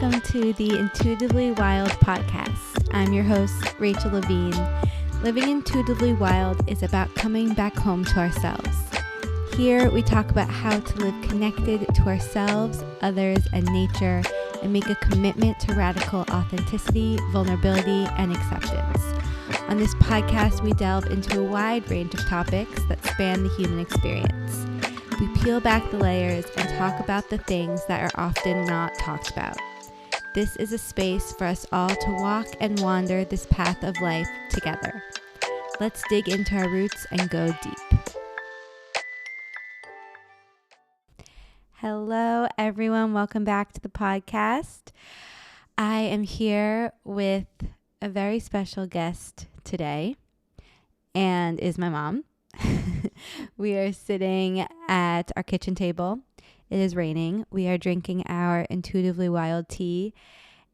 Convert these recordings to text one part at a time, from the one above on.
welcome to the Intuitively Wild podcast. I'm your host, Rachel Levine. Living intuitively wild is about coming back home to ourselves. Here we talk about how to live connected to ourselves, others, and nature, and make a commitment to radical authenticity, vulnerability, and acceptance. On this podcast, we delve into a wide range of topics that span the human experience. We peel back the layers and talk about the things that are often not talked about. This is a space for us all to walk and wander this path of life together. Let's dig into our roots and go deep. Hello, everyone. Welcome back to the podcast. I am here with a very special guest today, and is my mom. We are sitting at our kitchen table. It is raining. We are drinking our Intuitively Wild tea,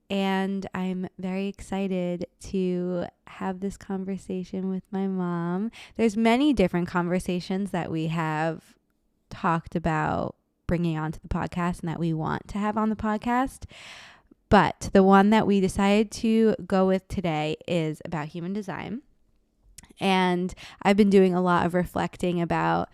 and I'm very excited to have this conversation with my mom. There's many different conversations that we have talked about bringing onto the podcast and that we want to have on the podcast. But the one that we decided to go with today is about human design. And I've been doing a lot of reflecting about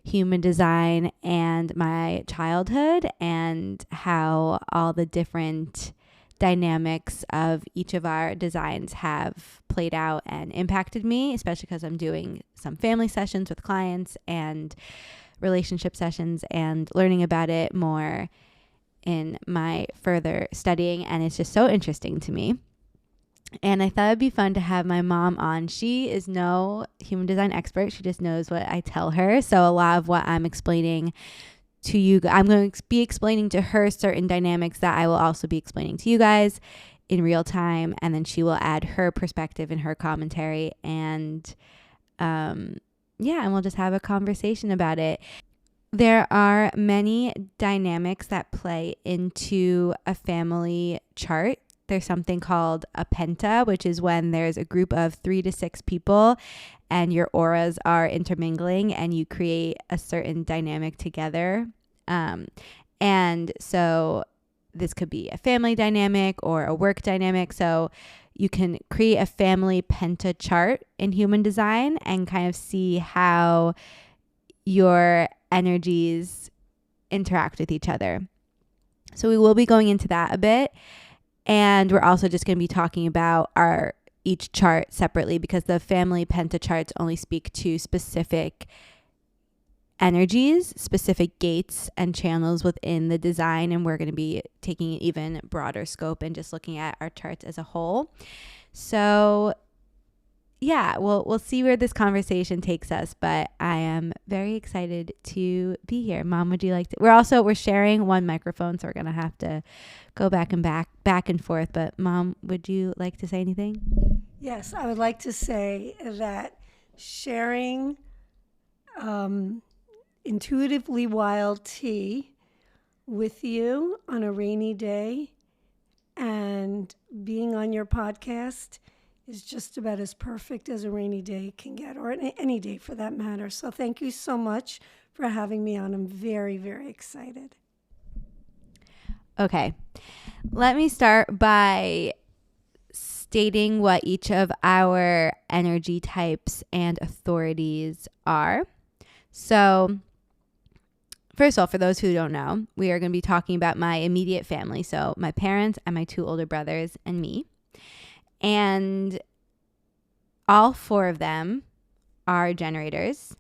human design and my childhood and how all the different dynamics of each of our designs have played out and impacted me, especially because I'm doing some family sessions with clients and relationship sessions and learning about it more in my further studying, and it's just so interesting to me. And I thought it'd be fun to have my mom on. She is no human design expert. She just knows what I tell her. So a lot of what I'm explaining to you, I'm going to be explaining to her certain dynamics that I will also be explaining to you guys in real time. And then she will add her perspective and her commentary. And and we'll just have a conversation about it. There are many dynamics that play into a family chart. There's something called a penta, which is when there's a group of 3 to 6 people and your auras are intermingling and you create a certain dynamic together. And so this could be a family dynamic or a work dynamic. So you can create a family penta chart in human design and kind of see how your energies interact with each other. So we will be going into that a bit. And we're also just going to be talking about each chart separately because the family penta charts only speak to specific energies, specific gates and channels within the design. And we're going to be taking an even broader scope and just looking at our charts as a whole. So yeah, we'll see where this conversation takes us, but I am very excited to be here. Mom, would you like to? We're sharing one microphone, so we're gonna have to go back and forth. But Mom, would you like to say anything? Yes, I would like to say that sharing Intuitively Wild tea with you on a rainy day and being on your podcast is just about as perfect as a rainy day can get, or any day for that matter. So thank you so much for having me on. I'm very, very excited. Okay, let me start by stating what each of our energy types and authorities are. So first of all, for those who don't know, we are going to be talking about my immediate family. So my parents and my 2 older brothers and me. And all 4 of them are generators,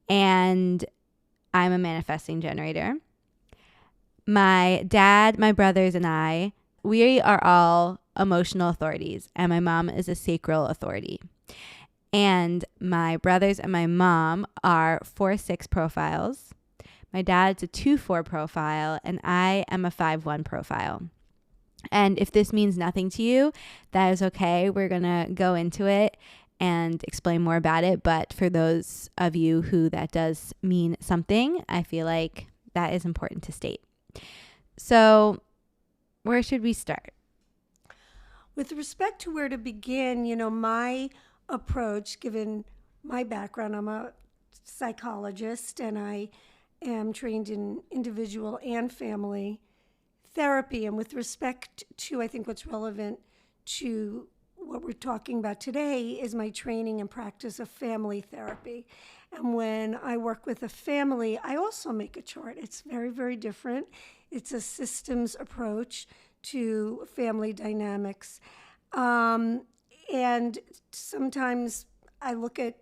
and I'm a manifesting generator. My dad, my brothers, and I, we are all emotional authorities, and my mom is a sacral authority. And my brothers and my mom are 4-6 profiles. My dad's a 2-4 profile, and I am a 5-1 profile. And if this means nothing to you, that is okay. We're going to go into it and explain more about it. But for those of you who that does mean something, I feel like that is important to state. So where should we start? With respect to where to begin, my approach, given my background, I'm a psychologist and I am trained in individual and family therapy, and with respect to, I think what's relevant to what we're talking about today is my training and practice of family therapy. And when I work with a family, I also make a chart. It's very, very different. It's a systems approach to family dynamics. And sometimes I look at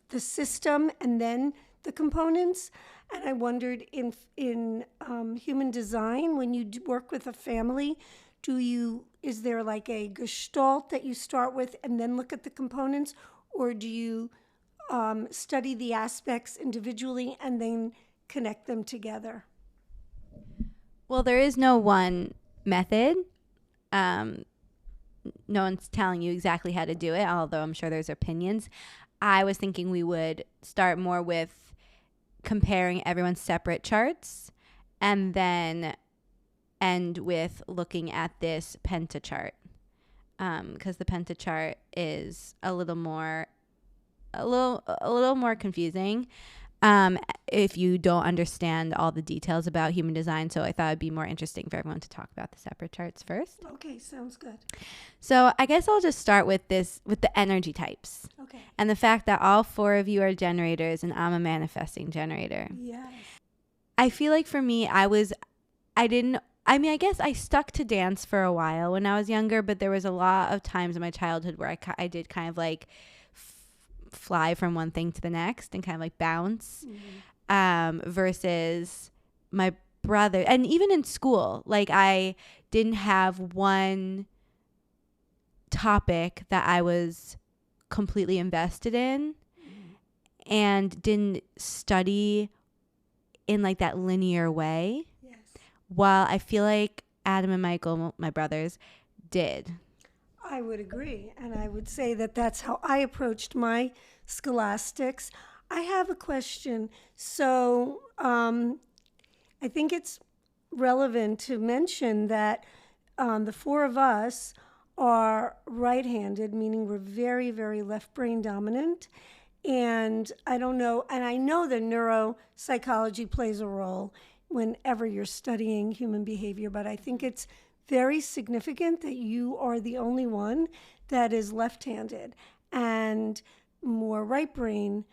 the system and then the components. And I wondered in human design, when you work with a family, is there like a gestalt that you start with and then look at the components, or do you study the aspects individually and then connect them together? Well, there is no one method. No one's telling you exactly how to do it, although I'm sure there's opinions. I was thinking we would start more with comparing everyone's separate charts and then end with looking at this penta chart, because the penta chart is a little more confusing if you don't understand all the details about human design. So I thought it'd be more interesting for everyone to talk about the separate charts first. Okay, sounds good. So I guess I'll just start with the energy types. Okay. And the fact that all 4 of you are generators and I'm a manifesting generator. Yes. I feel like for me, I guess I stuck to dance for a while when I was younger, but there was a lot of times in my childhood where I did kind of like fly from one thing to the next and kind of like bounce, versus my brother. And even in school, like I didn't have one topic that I was completely invested in and didn't study in like that linear way. Yes. While I feel like Adam and Michael, my brothers, did. I would agree. And I would say that that's how I approached my scholastics. I have a question. So I think it's relevant to mention that the 4 of us are right-handed, meaning we're very, very left brain dominant. And I don't know, and I know that neuropsychology plays a role whenever you're studying human behavior, but I think it's very significant that you are the only one that is left-handed and more right brain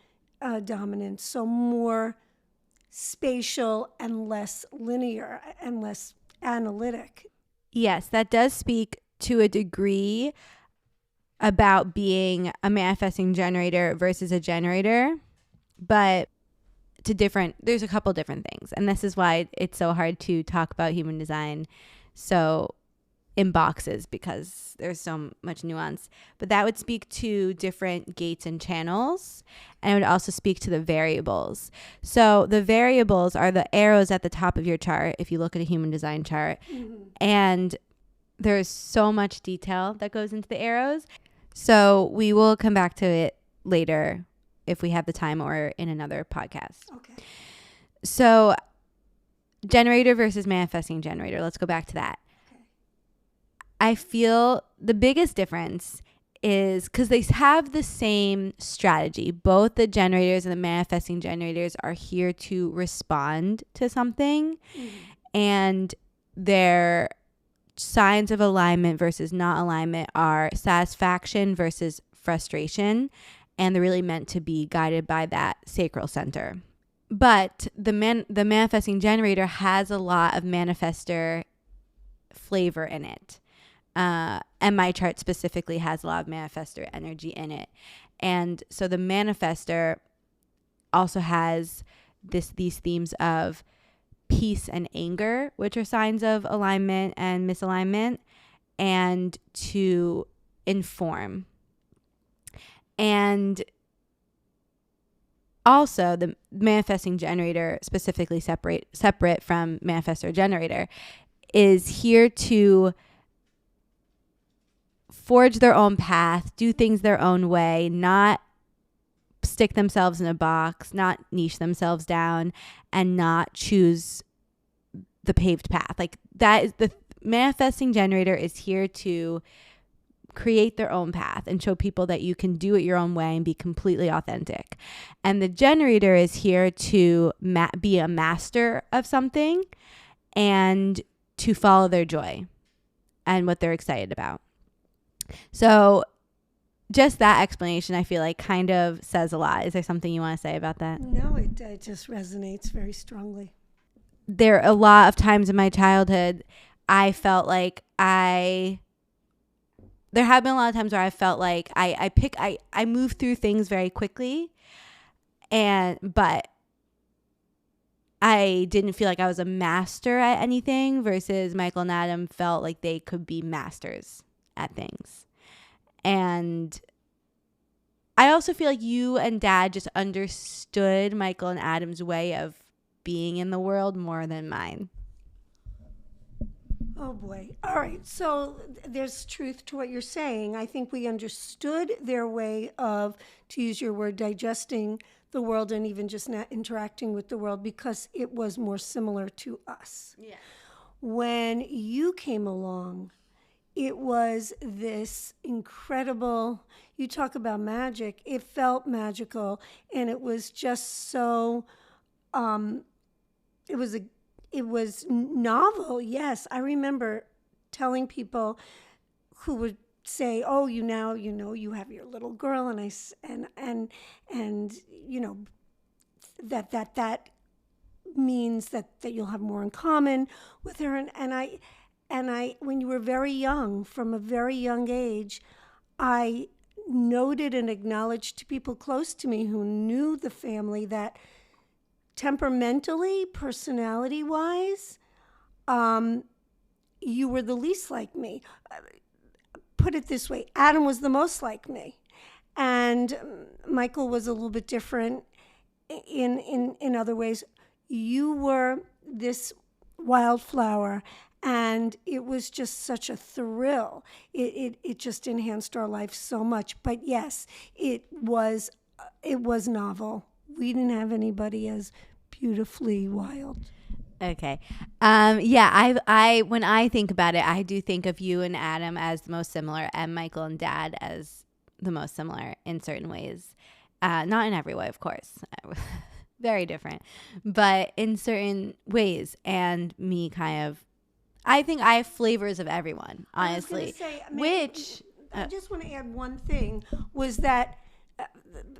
dominant, so more spatial and less linear and less analytic. Yes, that does speak to a degree about being a manifesting generator versus a generator, but there's a couple different things. And this is why it's so hard to talk about human design so in boxes, because there's so much nuance. But that would speak to different gates and channels, and it would also speak to the variables. So the variables are the arrows at the top of your chart if you look at a human design chart. And there's so much detail that goes into the arrows. So we will come back to it later if we have the time or in another podcast. Okay. So generator versus manifesting generator. Let's go back to that. Okay. I feel the biggest difference is because they have the same strategy. Both the generators and the manifesting generators are here to respond to something. And their signs of alignment versus not alignment are satisfaction versus frustration. And they're really meant to be guided by that sacral center. But the manifesting generator has a lot of manifestor flavor in it. And my chart specifically has a lot of manifestor energy in it. And so the manifestor also has these themes of peace and anger, which are signs of alignment and misalignment, and to inform. And also the manifesting generator, specifically separate from manifestor generator, is here to forge their own path, do things their own way, not stick themselves in a box, not niche themselves down, and not choose the paved path. Like that is the manifesting generator is here to create their own path and show people that you can do it your own way and be completely authentic. And the generator is here to be a master of something and to follow their joy and what they're excited about. So just that explanation, I feel like, kind of says a lot. Is there something you want to say about that? No, it just resonates very strongly. There are a lot of times in my childhood I felt like there have been a lot of times where I felt like I move through things very quickly, but I didn't feel like I was a master at anything, versus Michael and Adam felt like they could be masters at things. And I also feel like you and Dad just understood Michael and Adam's way of being in the world more than mine. Oh boy. All right. So there's truth to what you're saying. I think we understood their way of, to use your word, digesting the world and even just not interacting with the world because it was more similar to us. Yeah. When you came along, it was this incredible, you talk about magic, it felt magical, and it was just so, it was novel. Yes, I remember telling people who would say, "Oh, you have your little girl," and that means that you'll have more in common with her. And I, when you were very young, from a very young age, I noted and acknowledged to people close to me who knew the family that temperamentally, personality-wise, you were the least like me. Put it this way, Adam was the most like me. And Michael was a little bit different in other ways. You were this wildflower, and it was just such a thrill. It just enhanced our life so much. But yes, it was novel. We didn't have anybody as beautifully wild. Okay. I when I think about it, I do think of you and Adam as the most similar, and Michael and Dad as the most similar in certain ways. Not in every way, of course. Very different. But in certain ways, and me kind of, I think I have flavors of everyone, honestly. I was gonna say, I just want to add one thing, was that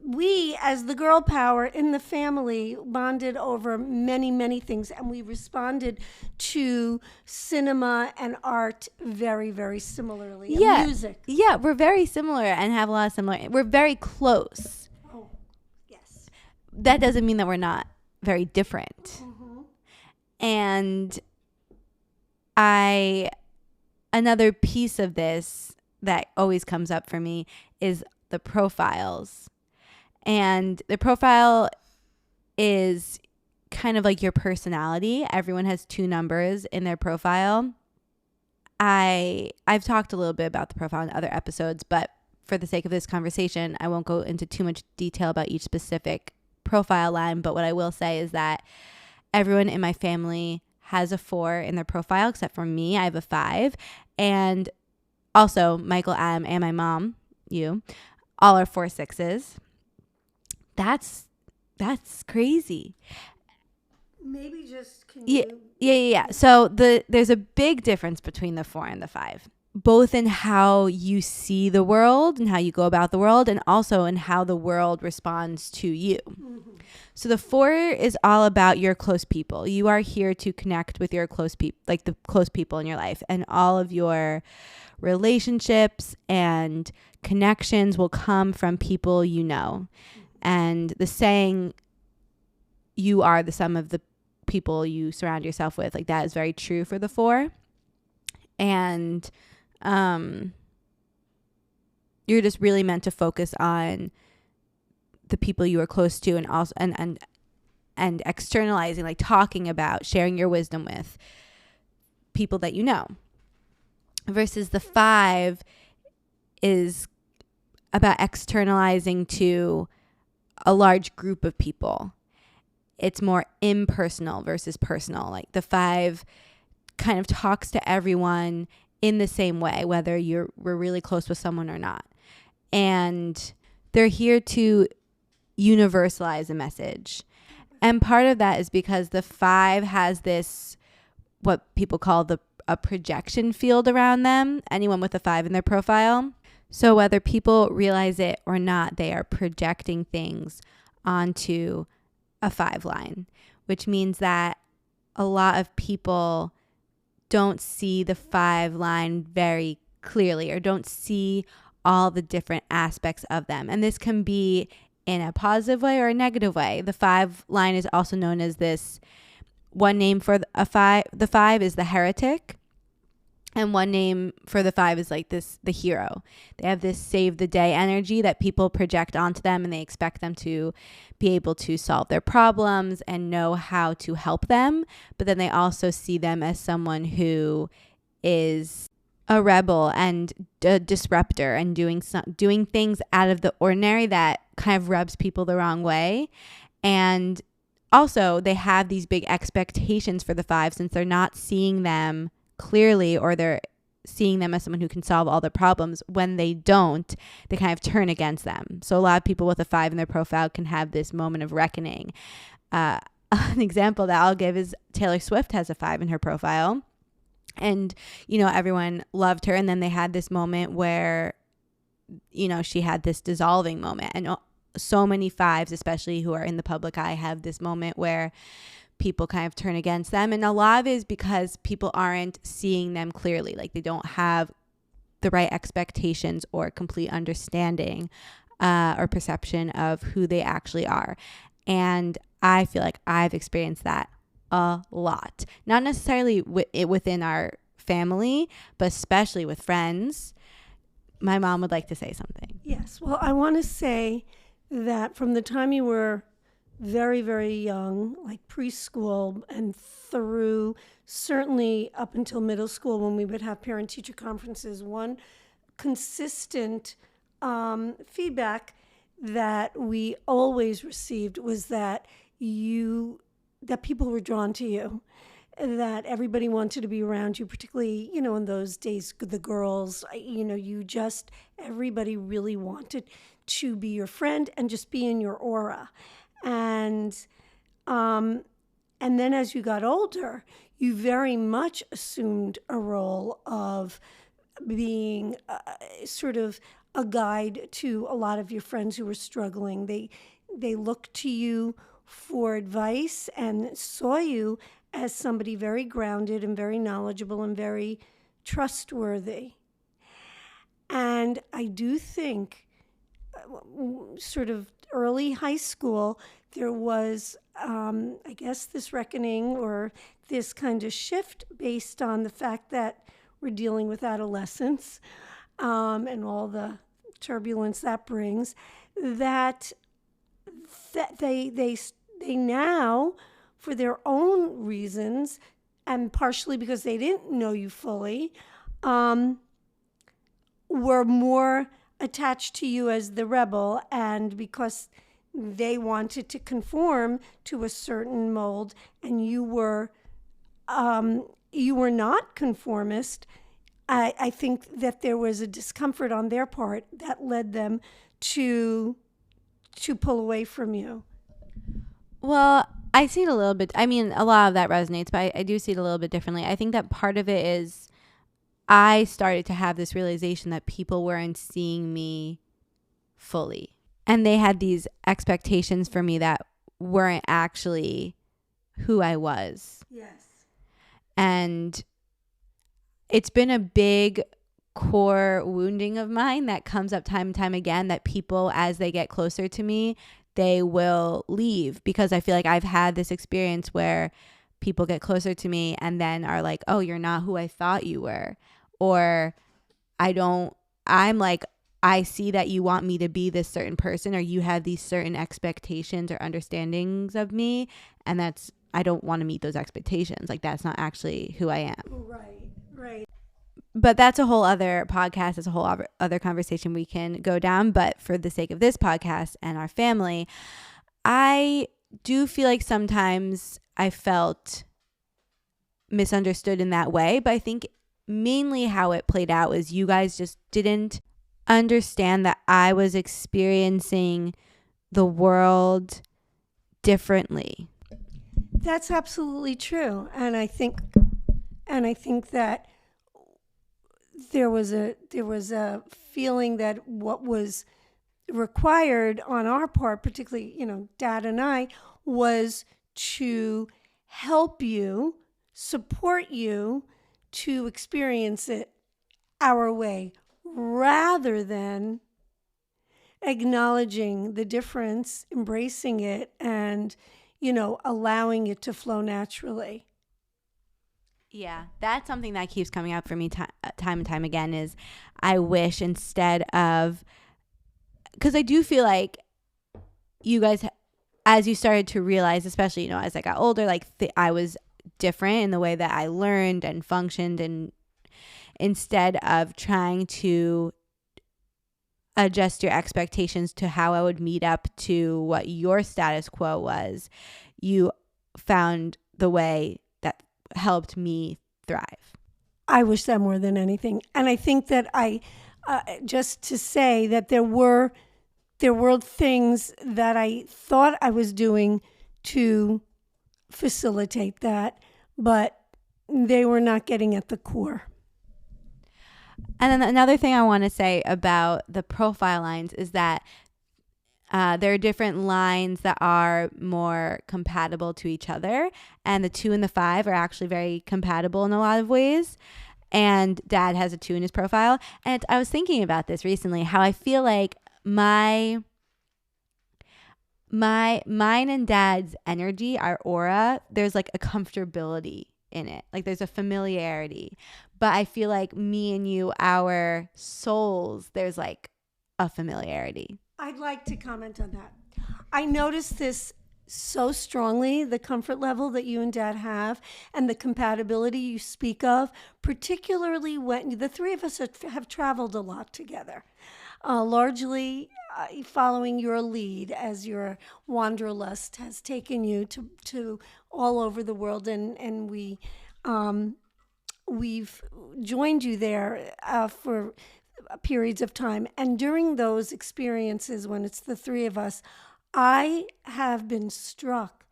we, as the girl power in the family, bonded over many, many things, and we responded to cinema and art very, very similarly. Yeah. And music. Yeah, we're very similar and have a lot of similar. We're very close. Oh, yes. That doesn't mean that we're not very different. Mm-hmm. And another piece of this that always comes up for me is the profiles. And the profile is kind of like your personality. Everyone has 2 numbers in their profile. I've talked a little bit about the profile in other episodes, but for the sake of this conversation, I won't go into too much detail about each specific profile line. But what I will say is that everyone in my family has a 4 in their profile, except for me. I have a 5. And also Michael, Adam, and my mom, you, all are 4 6s. That's crazy. Maybe just can Yeah, you... yeah. So there's a big difference between the 4 and the 5, both in how you see the world and how you go about the world, and also in how the world responds to you. Mm-hmm. So the 4 is all about your close people. You are here to connect with your close people, like the close people in your life, and all of your relationships and connections will come from people you know. And the saying, you are the sum of the people you surround yourself with, like, that is very true for the 4. And you're just really meant to focus on the people you are close to, and also and externalizing, like talking about, sharing your wisdom with people that you know. Versus the 5 is about externalizing to a large group of people. It's more impersonal versus personal. Like the 5 kind of talks to everyone in the same way, whether we're really close with someone or not. And they're here to universalize a message. And part of that is because the 5 has this, what people call a projection field around them, anyone with a 5 in their profile. So whether people realize it or not, they are projecting things onto a 5 line, which means that a lot of people don't see the 5 line very clearly or don't see all the different aspects of them. And this can be in a positive way or a negative way. The 5 line is also known as this. One name for the 5 is the heretic. And one name for the 5 is like this, the hero. They have this save the day energy that people project onto them, and they expect them to be able to solve their problems and know how to help them. But then they also see them as someone who is a rebel and a disruptor and doing things out of the ordinary that kind of rubs people the wrong way. And also they have these big expectations for the 5 since they're not seeing them clearly, or they're seeing them as someone who can solve all the problems. When they don't, they kind of turn against them. So a lot of people with a 5 in their profile can have this moment of reckoning. An example that I'll give is Taylor Swift has a 5 in her profile, and everyone loved her, and then they had this moment where she had this dissolving moment. And so many 5s, especially who are in the public eye, have this moment where people kind of turn against them. And a lot of it is because people aren't seeing them clearly. Like they don't have the right expectations or complete understanding or perception of who they actually are. And I feel like I've experienced that a lot. Not necessarily within our family, but especially with friends. My mom would like to say something. Yes. Well, I want to say that from the time you were very, very young, like preschool and through certainly up until middle school when we would have parent-teacher conferences, one consistent feedback that we always received was that people were drawn to you, that everybody wanted to be around you, particularly, in those days, the girls, everybody really wanted to be your friend and just be in your aura. And then as you got older, you very much assumed a role of being sort of a guide to a lot of your friends who were struggling. They looked to you for advice and saw you as somebody very grounded and very knowledgeable and very trustworthy. And I do think sort of early high school, there was, I guess, this reckoning or this kind of shift based on the fact that we're dealing with adolescence and all the turbulence that brings, that they now, for their own reasons, and partially because they didn't know you fully, were more attached to you as the rebel, and because they wanted to conform to a certain mold, and you were not conformist. I think that there was a discomfort on their part that led them to pull away from you. Well, I see it a little bit. I mean, a lot of that resonates, but I do see it a little bit differently. I think that part of it is I started to have this realization that people weren't seeing me fully. And they had these expectations for me that weren't actually who I was. Yes. And it's been a big core wounding of mine that comes up time and time again, that people, as they get closer to me, they will leave, because I feel like I've had this experience where people get closer to me and then are like, oh, you're not who I thought you were. Or I'm like, I see that you want me to be this certain person, or you have these certain expectations or understandings of me, and I don't want to meet those expectations. Like, that's not actually who I am. Right. But that's a whole other podcast. It's a whole other conversation we can go down. But for the sake of this podcast and our family, I do feel like sometimes I felt misunderstood in that way. But I think mainly how it played out was you guys just didn't understand that I was experiencing the world differently. That's absolutely true. And I think And I think that there was a feeling that what was required on our part, particularly, Dad and I, was to help you, support you to experience it our way, rather than acknowledging the difference, embracing it, and, allowing it to flow naturally. Yeah, that's something that keeps coming up for me time and time again is I wish instead of, because I do feel like you guys, as you started to realize, especially, as I got older, like I was different in the way that I learned and functioned, and instead of trying to adjust your expectations to how I would meet up to what your status quo was, you found the way that helped me thrive. I wish that more than anything. And I think that just to say that there were things that I thought I was doing to facilitate that, but they were not getting at the core. And then another thing I want to say about the profile lines is that there are different lines that are more compatible to each other. And the 2 and the 5 are actually very compatible in a lot of ways. And Dad has a 2 in his profile. And I was thinking about this recently, how I feel like mine and Dad's energy, our aura, there's like a comfortability in it. Like there's a familiarity. But I feel like me and you, our souls, there's like a familiarity. I'd like to comment on that. I noticed this so strongly, the comfort level that you and Dad have and the compatibility you speak of, particularly when the three of us have traveled a lot together, largely following your lead as your wanderlust has taken you to all over the world, and we've joined you there for periods of time. And during those experiences, when it's the three of us, I have been struck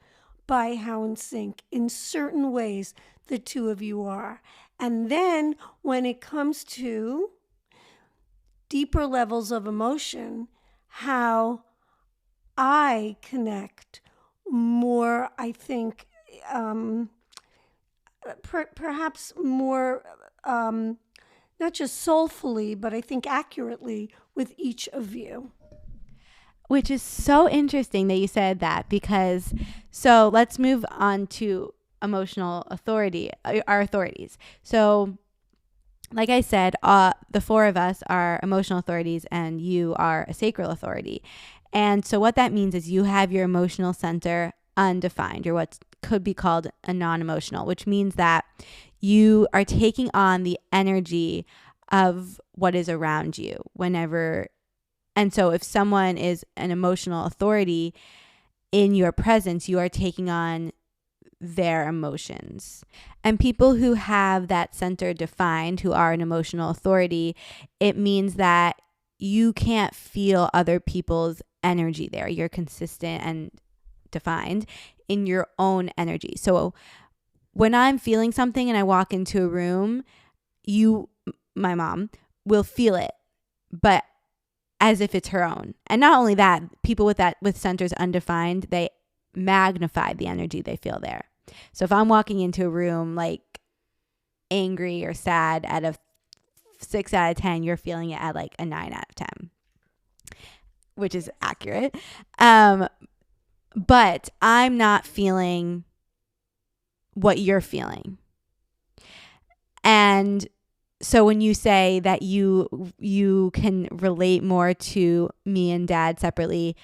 by how in sync, in certain ways, the two of you are. And then when it comes to deeper levels of emotion, how I connect more, I think, perhaps more, not just soulfully, but I think accurately with each of you. Which is so interesting that you said that, because so let's move on to emotional authority, our authorities. So like I said, the 4 of us are emotional authorities and you are a sacral authority. And so what that means is you have your emotional center undefined, or what could be called a non-emotional, which means that you are taking on the energy of what is around you whenever. And so if someone is an emotional authority in your presence, you are taking on their emotions. And people who have that center defined, who are an emotional authority, it means that you can't feel other people's energy there. You're consistent and defined in your own energy. So when I'm feeling something and I walk into a room, you, my mom, will feel it, but as if it's her own. And not only that, people with centers undefined, they magnify the energy they feel there. So if I'm walking into a room like angry or sad, at a 6 out of 10, you're feeling it at like a 9 out of 10, which is accurate. But I'm not feeling what you're feeling. And so when you say that you can relate more to me and Dad separately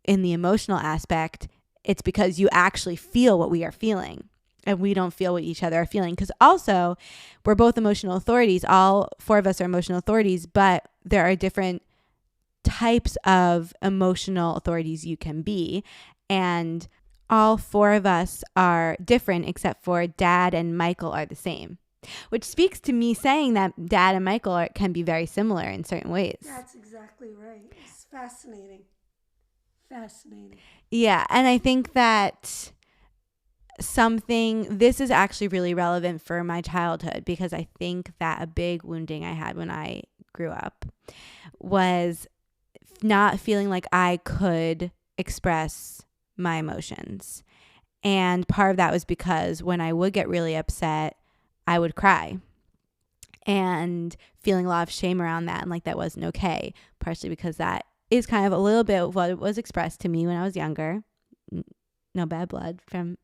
in the emotional aspect, it's because you actually feel what we are feeling and we don't feel what each other are feeling. Because also, we're both emotional authorities. All 4 of us are emotional authorities, but there are different types of emotional authorities you can be. And all 4 of us are different, except for Dad and Michael are the same. Which speaks to me saying that Dad and Michael can be very similar in certain ways. That's exactly right. It's fascinating. Fascinating. Yeah, and I think that this is actually really relevant for my childhood, because I think that a big wounding I had when I grew up was not feeling like I could express my emotions. And part of that was because when I would get really upset, I would cry, and feeling a lot of shame around that, and like that wasn't okay, partially because that is kind of a little bit of what was expressed to me when I was younger. No bad blood from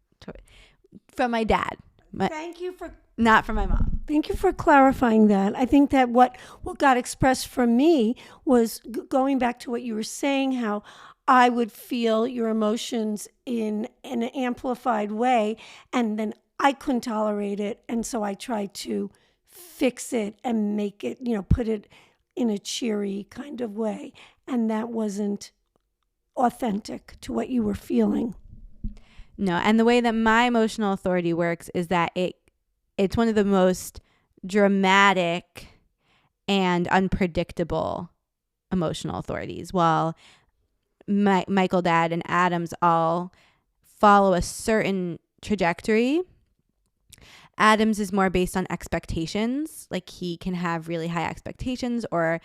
my dad. Thank you for Not from my mom. Thank you for clarifying that. I think that what got expressed from me was going back to what you were saying, how I would feel your emotions in an amplified way, and then I couldn't tolerate it, and so I tried to fix it and make it, put it in a cheery kind of way, and that wasn't authentic to what you were feeling. No, and the way that my emotional authority works is that it's one of the most dramatic and unpredictable emotional authorities. While Michael, Dad, and Adam's all follow a certain trajectory, Adam's is more based on expectations. Like, he can have really high expectations or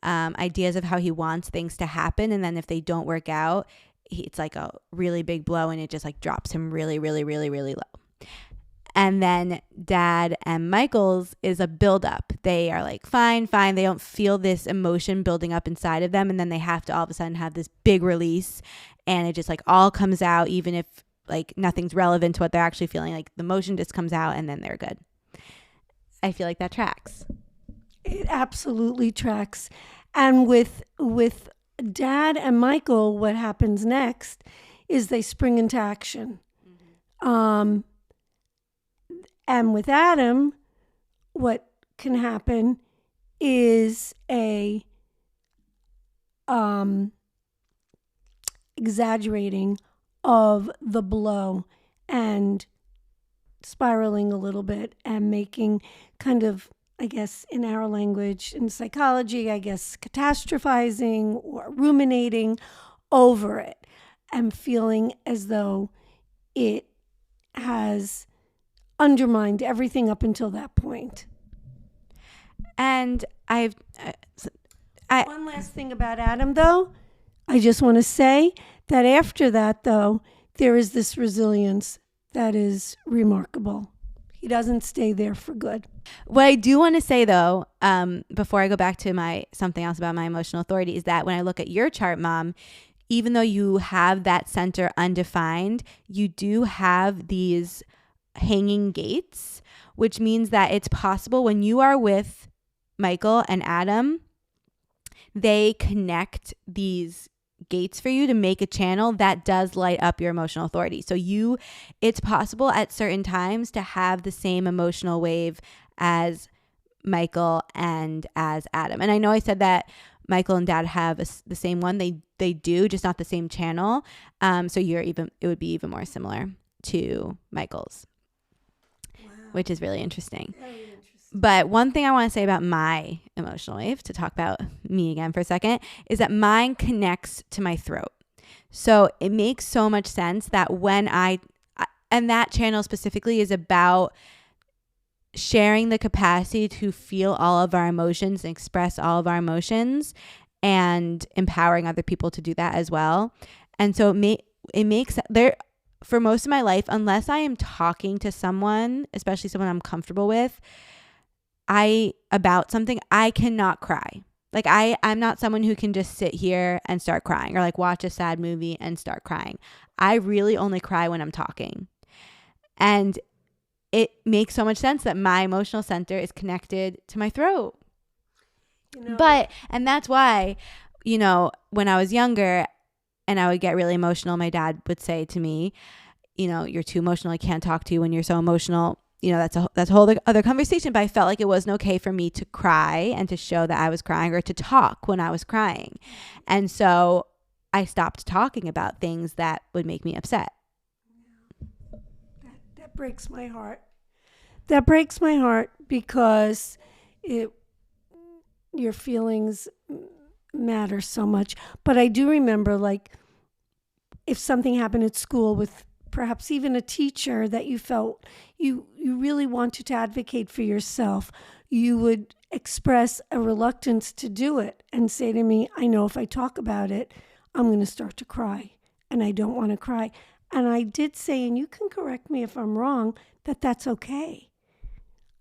ideas of how he wants things to happen, and then if they don't work out, it's like a really big blow, and it just like drops him really, really, really, really low. And then Dad and Michael's is a buildup. They are like, fine. They don't feel this emotion building up inside of them. And then they have to all of a sudden have this big release, and it just like all comes out, even if like nothing's relevant to what they're actually feeling. Like the emotion just comes out, and then they're good. I feel like that tracks. It absolutely tracks. And with Dad and Michael, what happens next is they spring into action. Mm-hmm. And with Adam, what can happen is a exaggerating of the blow and spiraling a little bit and making kind of, I guess, in our language, in psychology, I guess, catastrophizing or ruminating over it and feeling as though it has undermined everything up until that point. And one last thing about Adam, though. I just want to say that after that, though, there is this resilience that is remarkable. He doesn't stay there for good. What I do want to say, though, before I go back to something else about my emotional authority, is that when I look at your chart, Mom, even though you have that center undefined, you do have these hanging gates, which means that it's possible when you are with Michael and Adam, they connect these gates for you to make a channel that does light up your emotional authority. So it's possible at certain times to have the same emotional wave as Michael and as Adam. And I know I said that Michael and Dad have the same one. They do, just not the same channel. So it would be even more similar to Michael's. Wow. Which is really interesting. Very interesting. But one thing I want to say about my emotional wave, to talk about me again for a second, is that mine connects to my throat. So it makes so much sense that and that channel specifically is about sharing the capacity to feel all of our emotions and express all of our emotions, and empowering other people to do that as well. And so it makes there, for most of my life, unless I am talking to someone, especially someone I'm comfortable with, about something, I cannot cry. Like I'm not someone who can just sit here and start crying, or like watch a sad movie and start crying. I really only cry when I'm talking. And it makes so much sense that my emotional center is connected to my throat. And that's why, when I was younger and I would get really emotional, my dad would say to me, you're too emotional. I can't talk to you when you're so emotional. That's a whole other conversation, but I felt like it wasn't okay for me to cry and to show that I was crying, or to talk when I was crying. And so I stopped talking about things that would make me upset. That breaks my heart. That breaks my heart because your feelings matter so much. But I do remember, like, if something happened at school with perhaps even a teacher that you felt you really wanted to advocate for yourself, you would express a reluctance to do it and say to me, I know if I talk about it, I'm going to start to cry, and I don't want to cry. And I did say, and you can correct me if I'm wrong, that that's okay.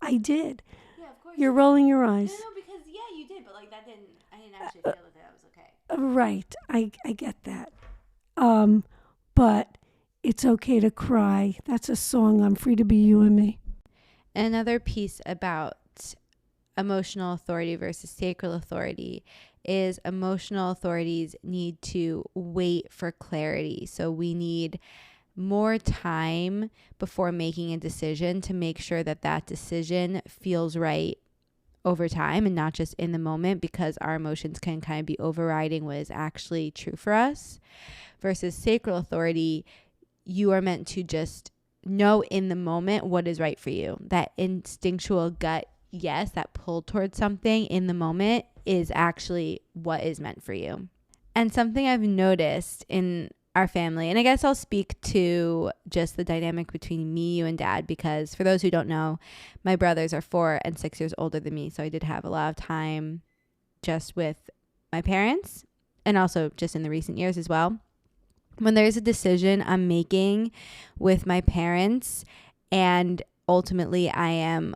I did. Yeah, of course. You're rolling your eyes. No, because you did, but like I didn't actually feel that was okay. Right. I get that. But it's okay to cry. That's a song, I'm Free to Be You and Me. Another piece about emotional authority versus sacral authority is emotional authorities need to wait for clarity. So we need more time before making a decision to make sure that that decision feels right over time and not just in the moment, because our emotions can kind of be overriding what is actually true for us. Versus sacral authority, you are meant to just know in the moment what is right for you. That instinctual gut yes, that pull towards something in the moment is actually what is meant for you. And something I've noticed in our family, and I guess I'll speak to just the dynamic between me, you, and Dad, because for those who don't know, my brothers are 4 and 6 years older than me. So I did have a lot of time just with my parents, and also just in the recent years as well. When there's a decision I'm making with my parents, and ultimately I am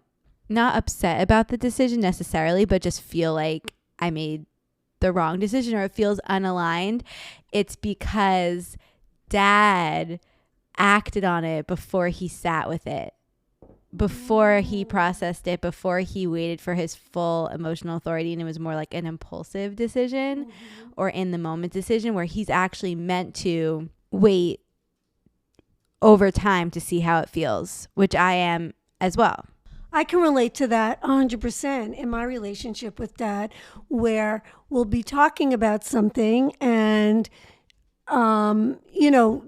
not upset about the decision necessarily, but just feel like I made the wrong decision or it feels unaligned, it's because Dad acted on it before he sat with it, before he processed it, before he waited for his full emotional authority, and it was more like an impulsive decision or in the moment decision where he's actually meant to wait over time to see how it feels, which I am as well. I can relate to that 100% in my relationship with Dad, where we'll be talking about something and,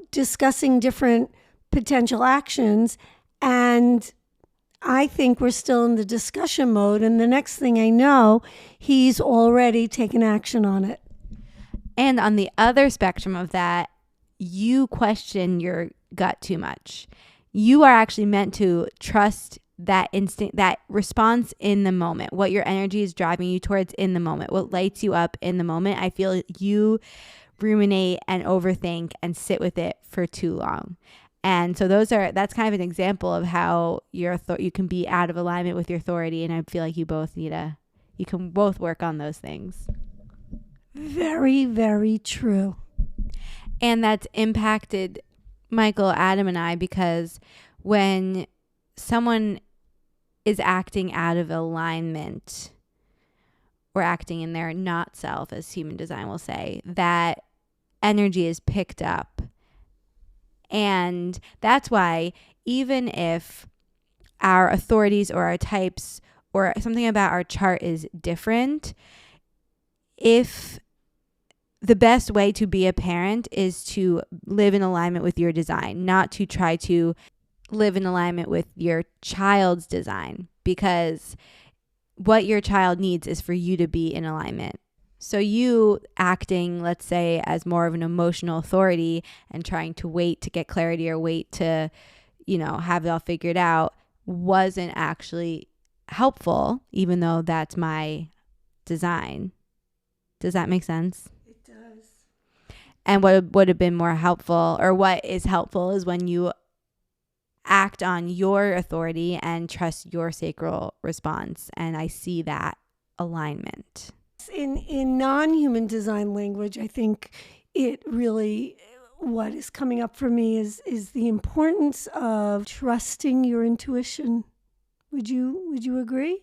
discussing different potential actions. And I think we're still in the discussion mode. And the next thing I know, he's already taken action on it. And on the other spectrum of that, you question your gut too much. You are actually meant to trust that instinct, that response in the moment, what your energy is driving you towards in the moment, what lights you up in the moment. I feel you ruminate and overthink and sit with it for too long. And so that's kind of an example of how you can be out of alignment with your authority. And I feel like you can both work on those things. Very, very true. And that's impacted Michael, Adam, and I, because when someone is acting out of alignment or acting in their not self, as human design will say, that energy is picked up. And that's why even if our authorities or our types or something about our chart is different, if the best way to be a parent is to live in alignment with your design, not to try to live in alignment with your child's design, because what your child needs is for you to be in alignment. So you acting, let's say, as more of an emotional authority and trying to wait to get clarity or wait to, have it all figured out wasn't actually helpful, even though that's my design. Does that make sense? It does. And what would have been more helpful, or what is helpful, is when you act on your authority and trust your sacral response. And I see that alignment. In non-human design language, I think it really, what is coming up for me is the importance of trusting your intuition. Would you agree?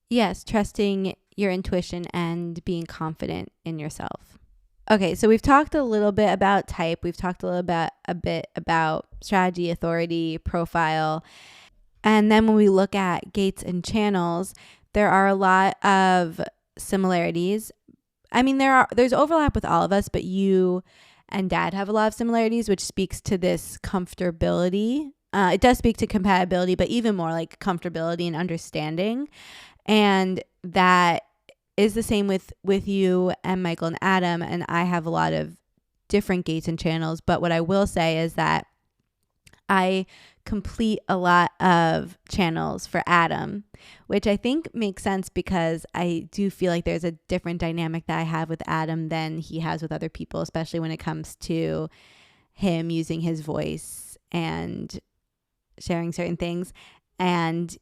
Yes, trusting your intuition and being confident in yourself. Okay, so we've talked a little bit about type. We've talked a bit about strategy, authority, profile. And then when we look at gates and channels, there are a lot of similarities. I mean, there's overlap with all of us, but you and Dad have a lot of similarities, which speaks to this comfortability. It does speak to compatibility, but even more like comfortability and understanding. And that is the same with you and Michael and Adam. And I have a lot of different gates and channels. But what I will say is that I complete a lot of channels for Adam, which I think makes sense because I do feel like there's a different dynamic that I have with Adam than he has with other people, especially when it comes to him using his voice and sharing certain things. And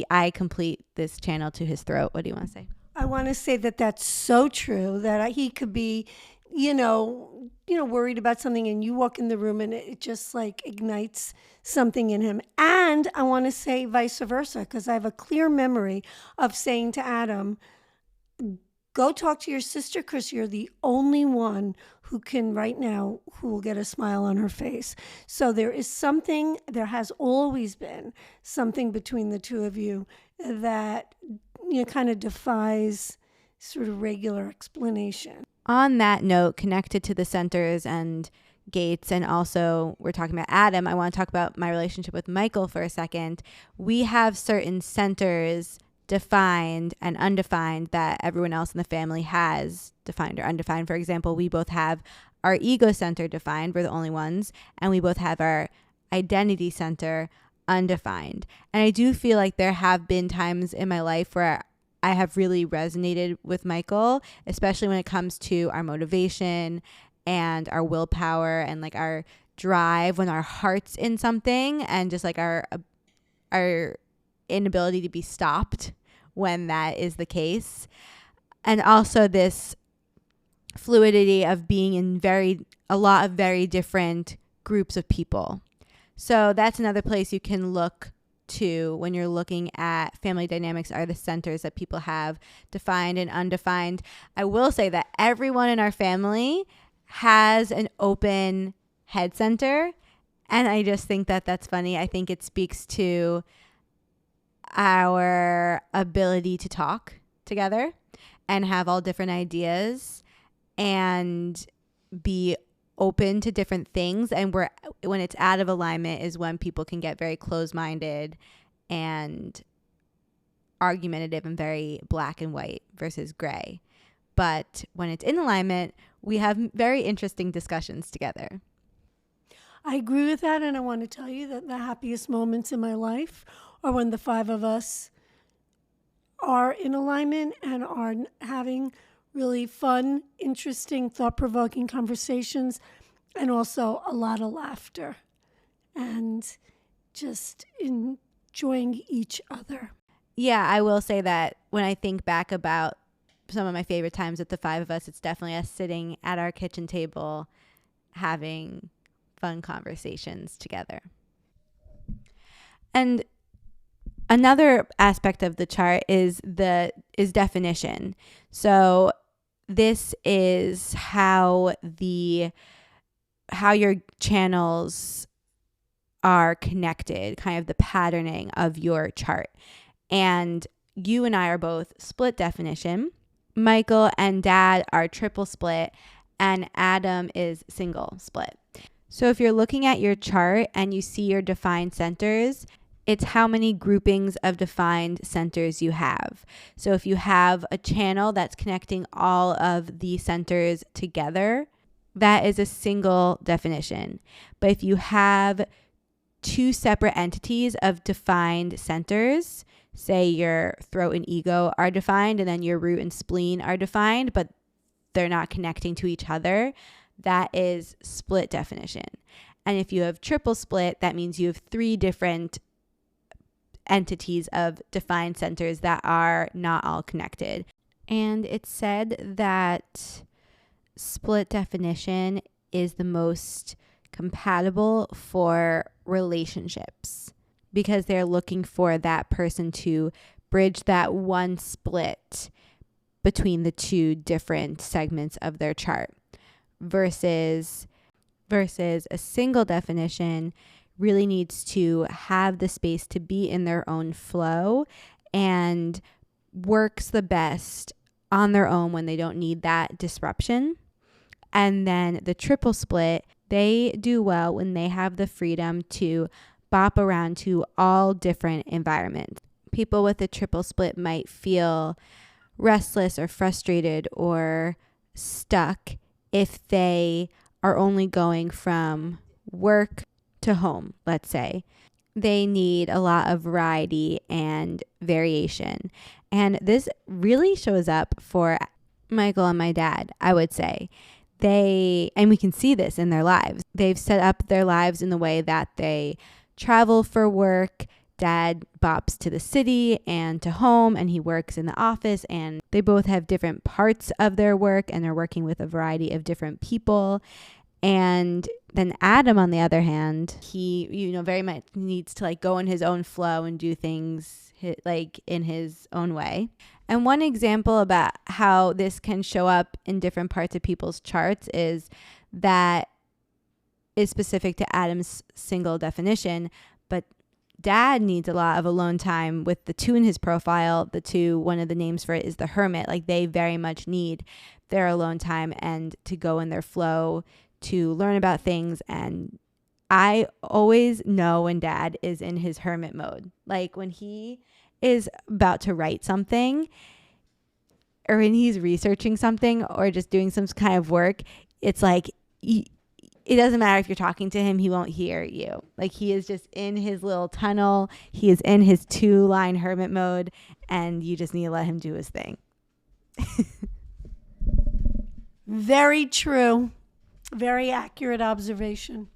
I complete this channel to his throat. What do you want to say? I want to say that that's so true that he could be, worried about something, and you walk in the room and it just like ignites something in him. And I want to say vice versa, because I have a clear memory of saying to Adam, go talk to your sister, because you're the only one who can right now, who will get a smile on her face. So there has always been something between the two of you that kind of defies sort of regular explanation. On that note, connected to the centers and gates, and also we're talking about Adam, I want to talk about my relationship with Michael for a second. We have certain centers defined and undefined that everyone else in the family has defined or undefined. For example, we both have our ego center defined. We're the only ones. And we both have our identity center undefined. And I do feel like there have been times in my life where I have really resonated with Michael, especially when it comes to our motivation and our willpower and like our drive, when our heart's in something, and just like our inability to be stopped when that is the case. And also this fluidity of being in a lot of very different groups of people. So that's another place you can look to when you're looking at family dynamics, are the centers that people have defined and undefined. I will say that everyone in our family has an open head center, and I just think that that's funny. I think it speaks to our ability to talk together and have all different ideas and be open to different things. And when it's out of alignment is when people can get very closed-minded and argumentative and very black and white versus gray. But when it's in alignment, we have very interesting discussions together. I agree with that, and I want to tell you that the happiest moments in my life are when the five of us are in alignment and are having really fun, interesting, thought-provoking conversations, and also a lot of laughter and just enjoying each other. Yeah, I will say that when I think back about some of my favorite times with the five of us, it's definitely us sitting at our kitchen table having fun conversations together. And another aspect of the chart is definition. So this is how your channels are connected, kind of the patterning of your chart. And you and I are both split definition. Michael and Dad are triple split, and Adam is single split. So if you're looking at your chart and you see your defined centers, it's how many groupings of defined centers you have. So if you have a channel that's connecting all of the centers together, that is a single definition. But if you have two separate entities of defined centers, say your throat and ego are defined and then your root and spleen are defined, but they're not connecting to each other, that is split definition. And if you have triple split, that means you have three different entities of defined centers that are not all connected. And it's said that split definition is the most compatible for relationships because they're looking for that person to bridge that one split between the two different segments of their chart versus a single definition really needs to have the space to be in their own flow and works the best on their own when they don't need that disruption. And then the triple split, they do well when they have the freedom to bop around to all different environments. People with a triple split might feel restless or frustrated or stuck if they are only going from work to home, let's say. They need a lot of variety and variation. And this really shows up for Michael and my dad, I would say. And we can see this in their lives. They've set up their lives in the way that they travel for work. Dad bops to the city and to home, and he works in the office, and they both have different parts of their work, and they're working with a variety of different people. And then Adam, on the other hand, he, very much needs to go in his own flow and do things in his own way. And one example about how this can show up in different parts of people's charts is specific to Adam's single definition, but Dad needs a lot of alone time with the 2 in his profile. The 2, one of the names for it is the hermit. They very much need their alone time and to go in their flow, to learn about things. And I always know when Dad is in his hermit mode. When he is about to write something, or when he's researching something, or just doing some kind of work, it's it doesn't matter if you're talking to him, he won't hear you. He is just in his little tunnel. He is in his 2-line hermit mode, and you just need to let him do his thing. Very true. Very accurate observation.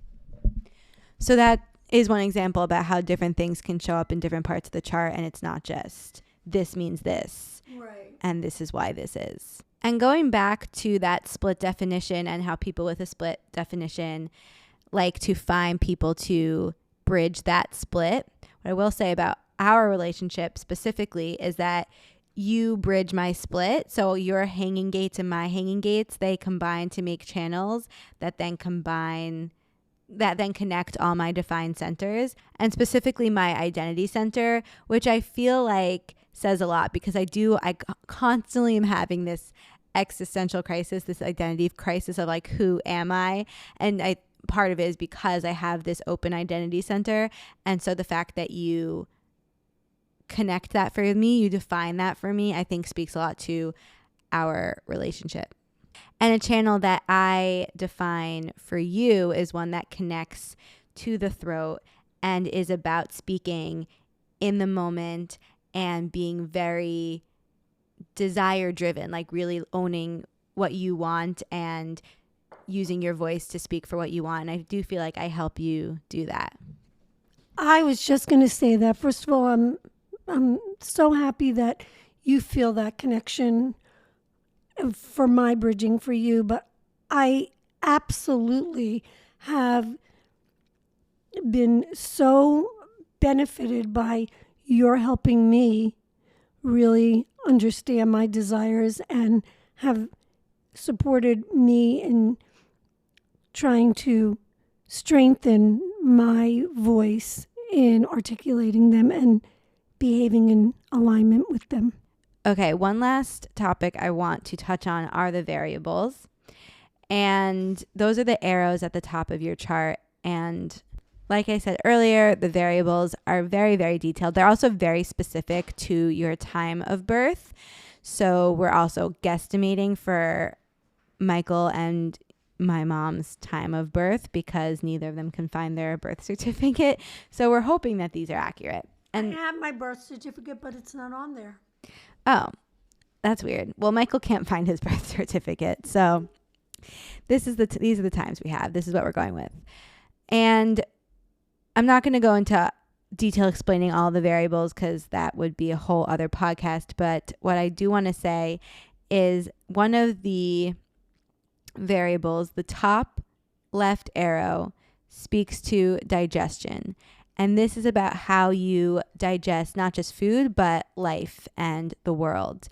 So that is one example about how different things can show up in different parts of the chart, and it's not just this means this, right, and this is why this is. And going back to that split definition and how people with a split definition like to find people to bridge that split, what I will say about our relationship specifically is that you bridge my split. So your hanging gates and my hanging gates, they combine to make channels that then connect all my defined centers, and specifically my identity center, which I feel says a lot, because I constantly am having this existential crisis, this identity crisis of who am I? And part of it is because I have this open identity center. And so the fact that you connect that for me, you define that for me, I think speaks a lot to our relationship. And a channel that I define for you is one that connects to the throat and is about speaking in the moment and being very desire driven, really owning what you want and using your voice to speak for what you want. And I do feel like I help you do that. I was just going to say that. First of all, I'm so happy that you feel that connection for my bridging for you, but I absolutely have been so benefited by your helping me really understand my desires and have supported me in trying to strengthen my voice in articulating them and behaving in alignment with them. Okay, one last topic I want to touch on are the variables. And those are the arrows at the top of your chart. And like I said earlier, the variables are very, very detailed. They're also very specific to your time of birth. So we're also guesstimating for Michael and my mom's time of birth because neither of them can find their birth certificate. So we're hoping that these are accurate. And I have my birth certificate, but it's not on there. Oh, that's weird. Well, Michael can't find his birth certificate. So these are the times we have. This is what we're going with. And I'm not going to go into detail explaining all the variables because that would be a whole other podcast. But what I do want to say is one of the variables, the top left arrow, speaks to digestion. And this is about how you digest not just food, but life and the world.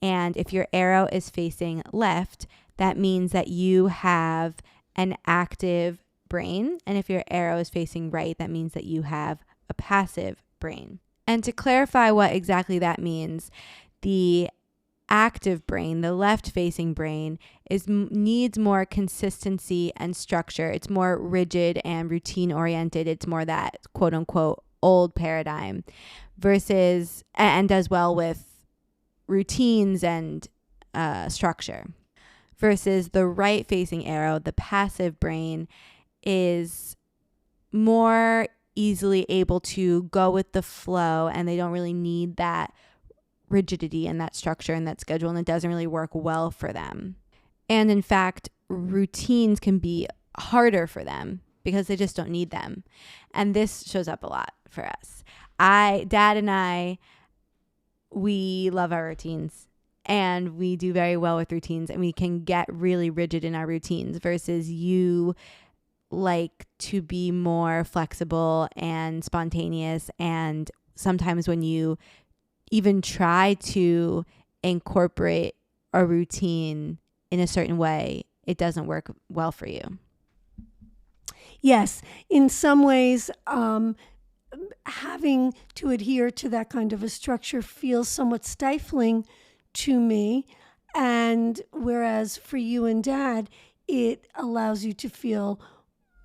And if your arrow is facing left, that means that you have an active brain. And if your arrow is facing right, that means that you have a passive brain. And to clarify what exactly that means, the active brain, the left-facing brain, needs more consistency and structure. It's more rigid and routine-oriented. It's more that quote-unquote old paradigm versus, and does well with routines and structure. Versus the right-facing arrow, the passive brain, is more easily able to go with the flow, and they don't really need that rigidity and that structure and that schedule, and it doesn't really work well for them. And in fact, routines can be harder for them because they just don't need them. And this shows up a lot for us. Dad and I, we love our routines, and we do very well with routines, and we can get really rigid in our routines, versus you like to be more flexible and spontaneous. And sometimes when you even try to incorporate a routine in a certain way, it doesn't work well for you. Yes, in some ways, having to adhere to that kind of a structure feels somewhat stifling to me. And whereas for you and Dad, it allows you to feel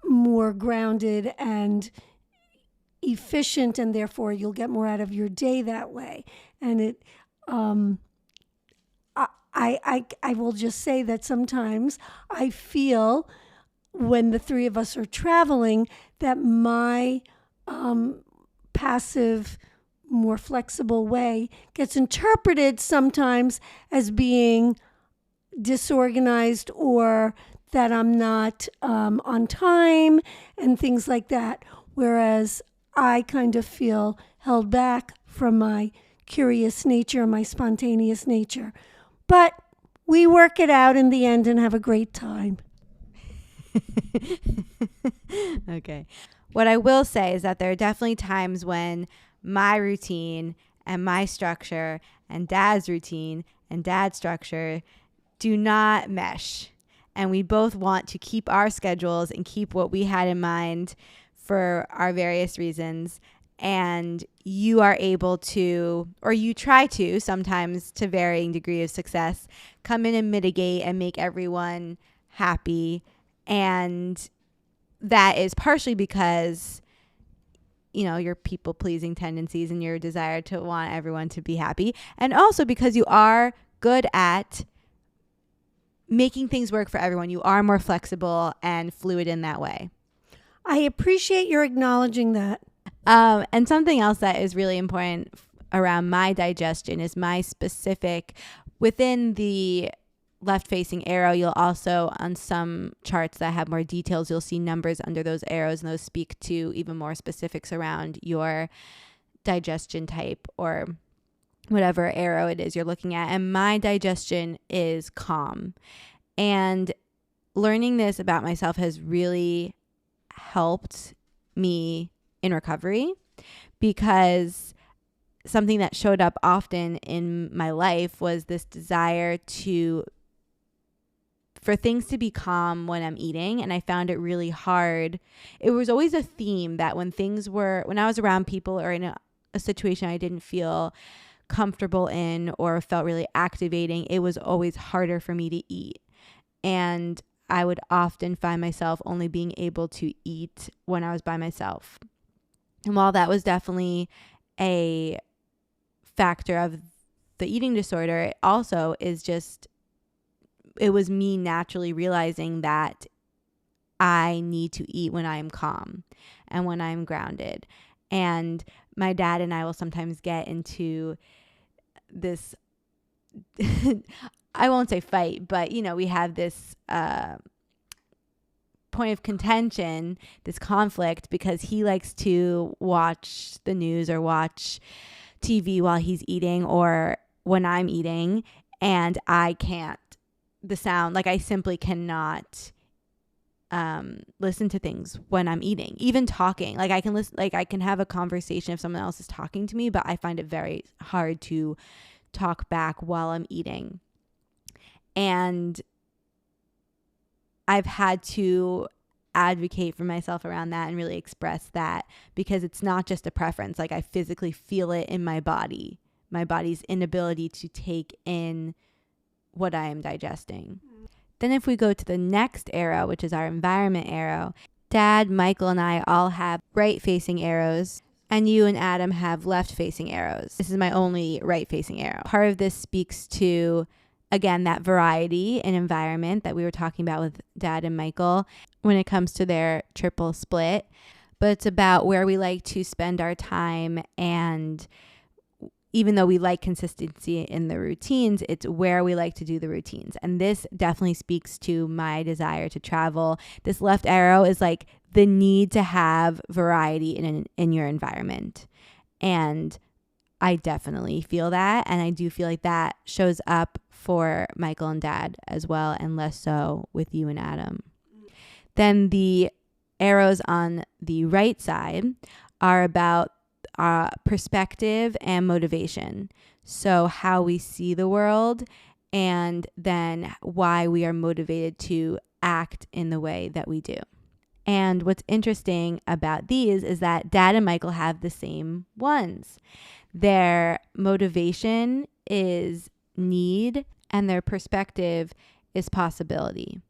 more grounded and efficient, and therefore you'll get more out of your day that way. And it, I will just say that sometimes I feel when the three of us are traveling that my passive, more flexible way gets interpreted sometimes as being disorganized, or that I'm not on time and things like that. Whereas I kind of feel held back from my curious nature, my spontaneous nature. But we work it out in the end and have a great time. Okay. What I will say is that there are definitely times when my routine and my structure and Dad's routine and Dad's structure do not mesh. And we both want to keep our schedules and keep what we had in mind for our various reasons. And you are able to, or you try to, sometimes to varying degree of success, come in and mitigate and make everyone happy. And that is partially because, you know, your people pleasing tendencies and your desire to want everyone to be happy. And also because you are good at making things work for everyone. You are more flexible and fluid in that way. I appreciate your acknowledging that. And something else that is really important around my digestion is my specific, within the left facing arrow, you'll also, on some charts that have more details, you'll see numbers under those arrows, and those speak to even more specifics around your digestion type or whatever arrow it is you're looking at. And my digestion is calm. And learning this about myself has really helped me in recovery, because something that showed up often in my life was this desire for things to be calm when I'm eating. And I found it really hard. It was always a theme that when I was around people or in a situation I didn't feel comfortable in or felt really activating, it was always harder for me to eat. And I would often find myself only being able to eat when I was by myself. And while that was definitely a factor of the eating disorder, it also is just, it was me naturally realizing that I need to eat when I'm calm and when I'm grounded. And my dad and I will sometimes get into this, I won't say fight, but, you know, we have this point of contention, this conflict, because he likes to watch the news or watch TV while he's eating or when I'm eating, and I can't. The sound, like I simply cannot listen to things when I'm eating, even talking. Like I can listen, like I can have a conversation if someone else is talking to me, but I find it very hard to talk back while I'm eating. And I've had to advocate for myself around that and really express that, because it's not just a preference. Like I physically feel it in my body's inability to take in what I am digesting. Then if we go to the next arrow, which is our environment arrow, Dad, Michael, and I all have right-facing arrows, and you and Adam have left-facing arrows. This is my only right-facing arrow. Part of this speaks to, again, that variety in environment that we were talking about with Dad and Michael when it comes to their triple split. but it's about where we like to spend our time. And even though we like consistency in the routines, it's where we like to do the routines. And this definitely speaks to my desire to travel. This left arrow is like the need to have variety in your environment. And I definitely feel that. And I do feel like that shows up for Michael and Dad as well, and less so with you and Adam. Then the arrows on the right side are about perspective and motivation. So how we see the world, and then why we are motivated to act in the way that we do. And what's interesting about these is that Dad and Michael have the same ones. Their motivation is need, and their perspective is possibility.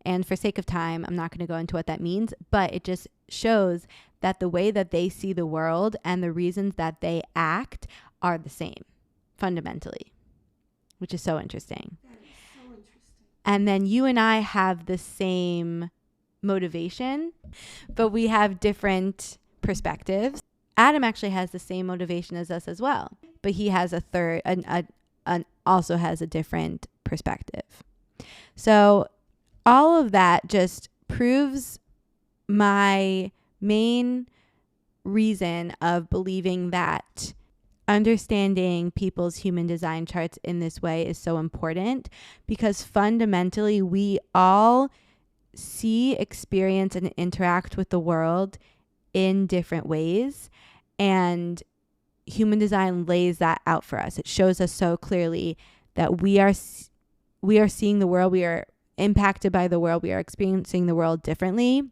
And for sake of time, I'm not going to go into what that means, but it just shows that the way that they see the world and the reasons that they act are the same fundamentally, which is so interesting. That is so interesting. And then you and I have the same motivation, but we have different perspectives. Adam actually has the same motivation as us as well, but he has also has a different perspective. So all of that just proves my main reason of believing that understanding people's human design charts in this way is so important, because fundamentally we all see, experience, and interact with the world in different ways. And human design lays that out for us. It shows us so clearly that we are seeing the world, we are impacted by the world, we are experiencing the world differently.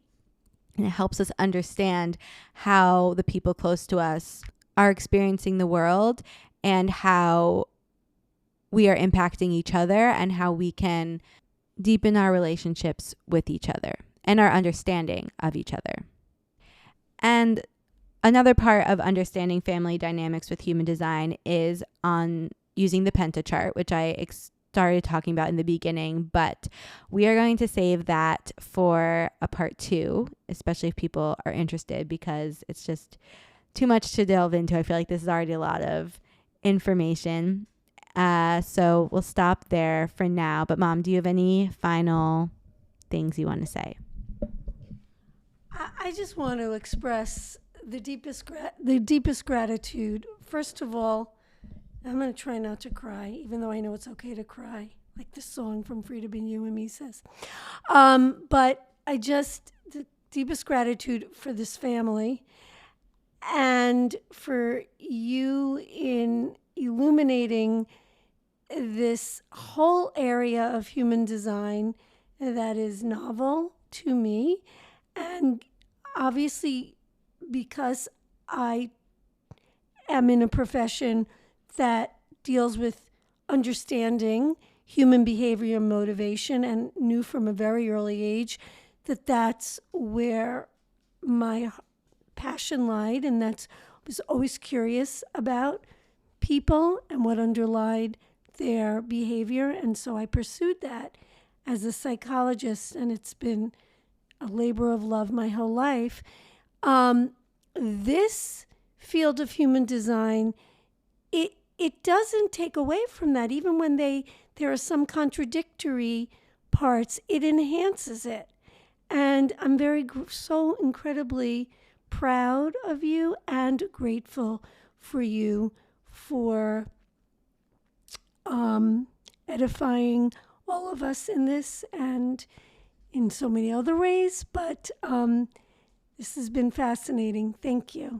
And it helps us understand how the people close to us are experiencing the world, and how we are impacting each other, and how we can deepen our relationships with each other and our understanding of each other. And another part of understanding family dynamics with human design is on using the Penta chart, which I started talking about in the beginning, but we are going to save that for a part 2, especially if people are interested, because it's just too much to delve into. I feel like this is already a lot of information. So we'll stop there for now. But Mom, do you have any final things you want to say? I just want to express the deepest gratitude. First of all, I'm going to try not to cry, even though I know it's okay to cry, like the song from Free to Be You and Me says. But the deepest gratitude for this family, and for you in illuminating this whole area of human design that is novel to me. And obviously, because I am in a profession that deals with understanding human behavior and motivation, and knew from a very early age that that's where my passion lied, and I was always curious about people and what underlied their behavior. And so I pursued that as a psychologist, and it's been a labor of love my whole life. This field of human design, it doesn't take away from that. Even when there are some contradictory parts, it enhances it. And I'm so incredibly proud of you and grateful for you for edifying all of us in this and in so many other ways. But this has been fascinating. Thank you.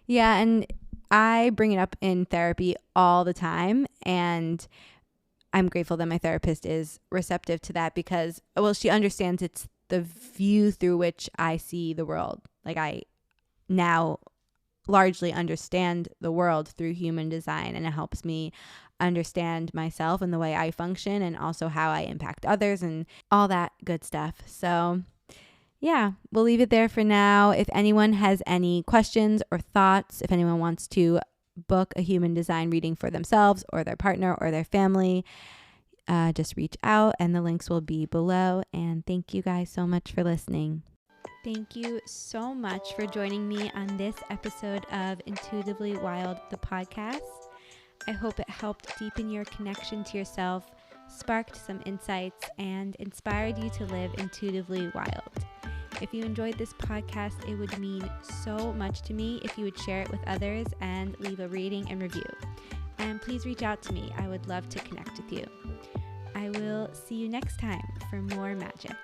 Yeah, and I bring it up in therapy all the time, and I'm grateful that my therapist is receptive to that, because, well, she understands it's the view through which I see the world. Like, I now largely understand the world through human design, and it helps me understand myself and the way I function, and also how I impact others and all that good stuff. So yeah, we'll leave it there for now. If anyone has any questions or thoughts, if anyone wants to book a human design reading for themselves or their partner or their family, just reach out, and the links will be below. And thank you guys so much for listening. Thank you so much for joining me on this episode of Intuitively Wild, the podcast. I hope it helped deepen your connection to yourself, sparked some insights, and inspired you to live intuitively wild. If you enjoyed this podcast, it would mean so much to me if you would share it with others and leave a rating and review. And please reach out to me. I would love to connect with you. I will see you next time for more magic.